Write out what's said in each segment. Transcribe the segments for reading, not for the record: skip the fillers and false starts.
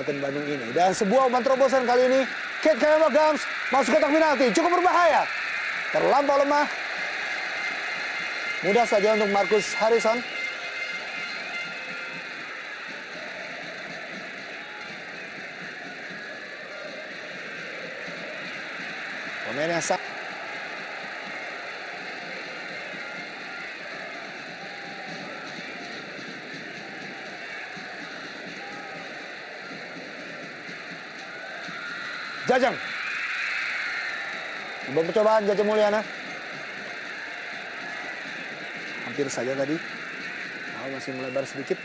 Kabupaten Bandung ini. Dan sebuah umpan terobosan kali ini, Kate Kayamba Gams masuk kotak penalti, cukup berbahaya. Terlampau lemah. Mudah saja untuk Marcus Harrison. Pemain yang Jajang. Sebuah percobaan Jajang Mulyana. Hampir saja tadi. Masih melebar sedikit.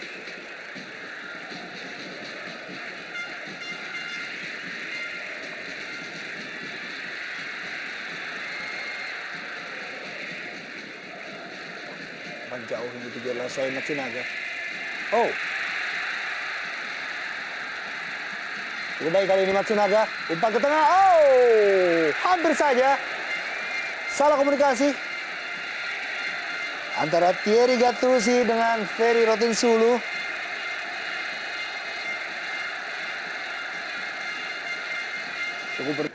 Jauh ini juga adalah Soe Matsunaga. Oh. Cukup baik kali ini Matsunaga. Umpan ke tengah. Oh. Hampir saja. Salah komunikasi. Antara Thierry Gattuso dengan Ferry Rotinsulu. Cukup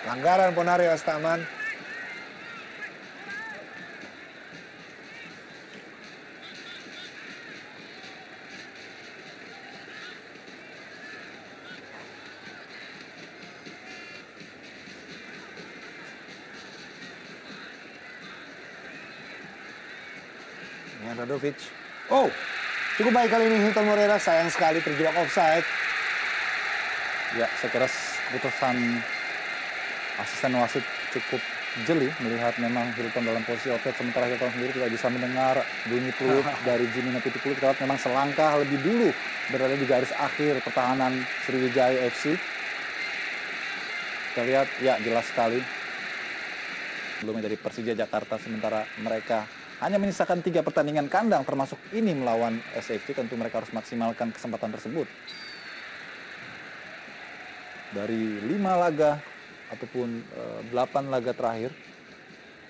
pelanggaran Ponario Astaman. Dengan Radovic. Oh, cukup baik kali ini Hilton Moreira. Sayang sekali terjebak offside. Ya, saya kira keputusan asisten wasit cukup jeli melihat memang Hilton dalam posisi offside, sementara Hilton sendiri tidak bisa mendengar bunyi peluit dari Jimmy Napiti Pulut. Kalau memang selangkah lebih dulu berada di garis akhir pertahanan Sriwijaya FC. Kita lihat, ya jelas sekali belumnya dari Persija Jakarta, sementara mereka hanya menyisakan 3 pertandingan kandang termasuk ini melawan SFC. Tentu mereka harus maksimalkan kesempatan tersebut. Dari 5 laga ataupun 8 laga terakhir,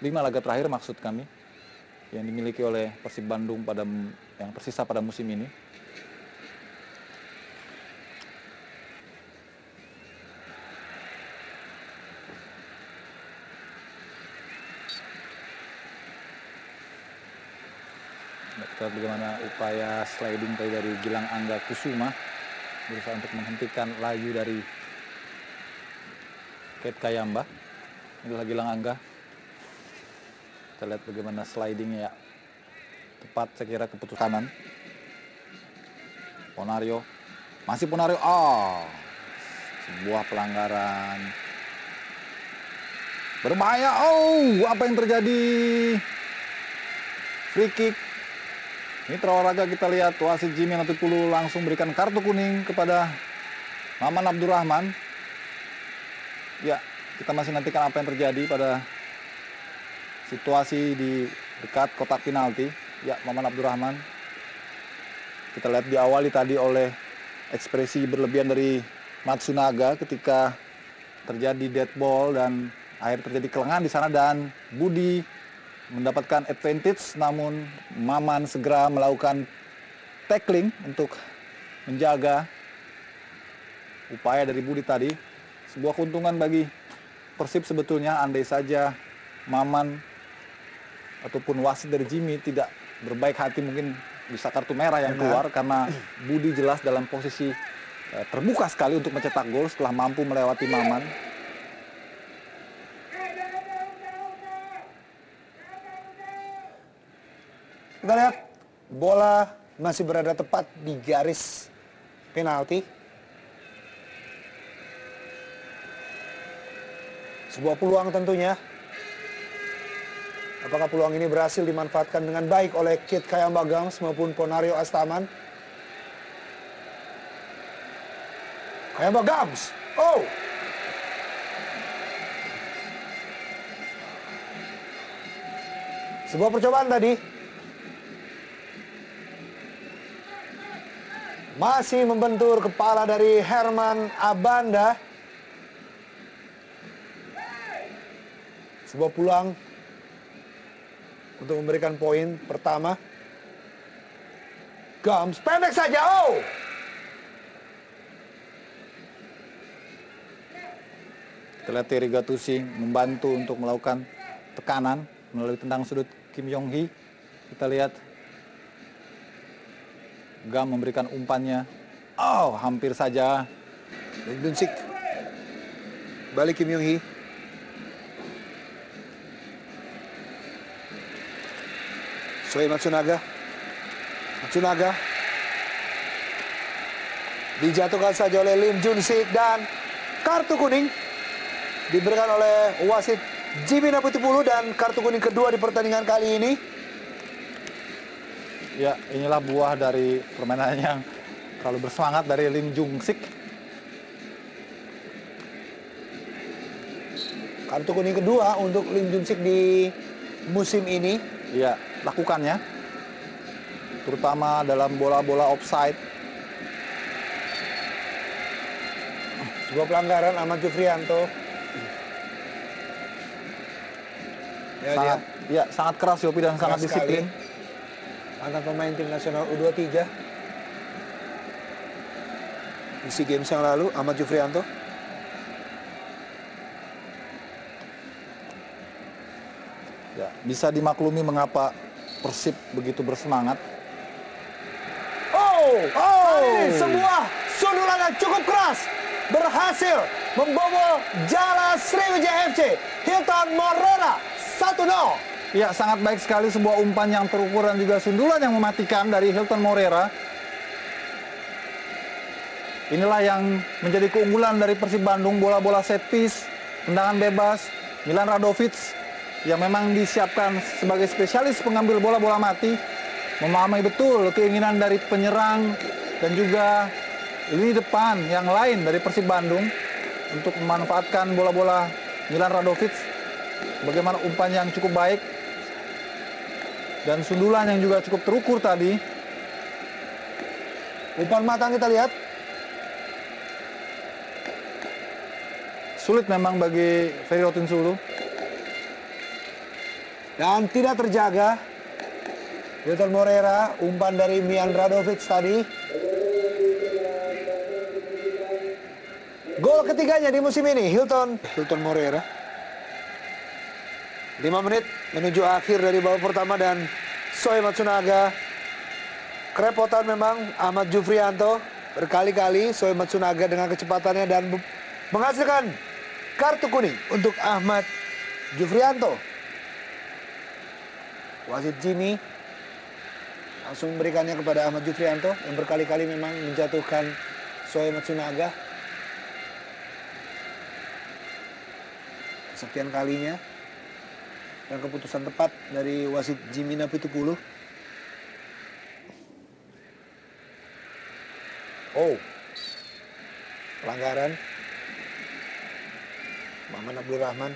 5 laga terakhir maksud kami, yang dimiliki oleh Persib Bandung yang tersisa pada musim ini. Kita lihat bagaimana upaya sliding tadi dari Gilang Angga Kusuma, berusaha untuk menghentikan laju dari Kate Kayamba. Inilah Gilang Angga. Kita lihat bagaimana slidingnya, ya. Tepat saya kira keputusan kanan. Ponario. Masih Ponario. Oh. Sebuah pelanggaran. Berbahaya. Oh, apa yang terjadi? Free kick. Mitra olahraga kita lihat wasit Jimmy Natipulu langsung berikan kartu kuning kepada Maman Abdurrahman. Ya, kita masih nantikan apa yang terjadi pada situasi di dekat kotak penalti. Ya, Maman Abdurrahman. Kita lihat diawali tadi oleh ekspresi berlebihan dari Matsunaga ketika terjadi dead ball dan akhirnya terjadi kelengahan di sana, dan Budi mendapatkan advantage, namun Maman segera melakukan tackling untuk menjaga upaya dari Budi tadi. Sebuah keuntungan bagi Persib sebetulnya, andai saja Maman ataupun wasit dari Jimmy tidak berbaik hati, mungkin bisa kartu merah yang keluar, karena Budi jelas dalam posisi terbuka sekali untuk mencetak gol setelah mampu melewati Maman. Kita lihat bola masih berada tepat di garis penalti. Sebuah peluang tentunya. Apakah peluang ini berhasil dimanfaatkan dengan baik oleh Kate Kayamba Gams maupun Ponario Astaman? Kayamba Gams. Oh. Sebuah percobaan tadi. Masih membentur kepala dari Herman Abanda. Sebuah peluang untuk memberikan poin pertama. Gams pendek saja. Oh. Kita lihat Terry Gattuso membantu untuk melakukan tekanan melalui tendang sudut Kim Yong Hee. Kita lihat Gam memberikan umpannya. Oh, hampir saja. Lim Jun-sik. Balik Kim Yong Hee. Soi Matsunaga. Matsunaga. Dijatuhkan saja oleh Lim Jun-sik dan kartu kuning diberikan oleh wasit Jimmy Naputupulu dan kartu kuning kedua di pertandingan kali ini. Ya, inilah buah dari permainan yang terlalu bersemangat dari Lim Jung-sik. Kartu kuning kedua untuk Lim Jun-sik di musim ini. Ya, lakukannya. Terutama dalam bola-bola offside. Sebuah pelanggaran Ahmad Jufrianto. Sangat keras Yopi dan sangat disiplin. Mantan pemain tim nasional U23 di SEA Games yang lalu, Ahmad Jufrianto. Ya, bisa dimaklumi mengapa Persib begitu bersemangat. Ini sebuah sundulan yang cukup keras berhasil membobol jala Sriwijaya FC. Hilton Morera 1-0. Ya, sangat baik sekali sebuah umpan yang terukur dan juga sundulan yang mematikan dari Hilton Morera. Inilah yang menjadi keunggulan dari Persib Bandung, bola-bola set piece, tendangan bebas, Milan Radovic yang memang disiapkan sebagai spesialis pengambil bola-bola mati, memahami betul keinginan dari penyerang dan juga lini depan yang lain dari Persib Bandung untuk memanfaatkan bola-bola Milan Radovic. Bagaimana umpan yang cukup baik dan sundulan yang juga cukup terukur tadi. Umpan matang kita lihat. Sulit memang bagi Ferry Rotinsulu. Dan tidak terjaga. Hilton Morera, umpan dari Milan Radovic tadi. Gol ketiganya di musim ini, Hilton Morera. 5 menit menuju akhir dari babak pertama dan Soi Matsunaga. Kerepotan memang Ahmad Jufrianto. Berkali-kali Soi Matsunaga dengan kecepatannya dan menghasilkan kartu kuning untuk Ahmad Jufrianto. Wasit Jimmy langsung memberikannya kepada Ahmad Jufrianto yang berkali-kali memang menjatuhkan Soi Matsunaga. Sekian kalinya. Dan keputusan tepat dari wasit Jimmy Naputupulu. Pelanggaran Muhammad Abdul Rahman.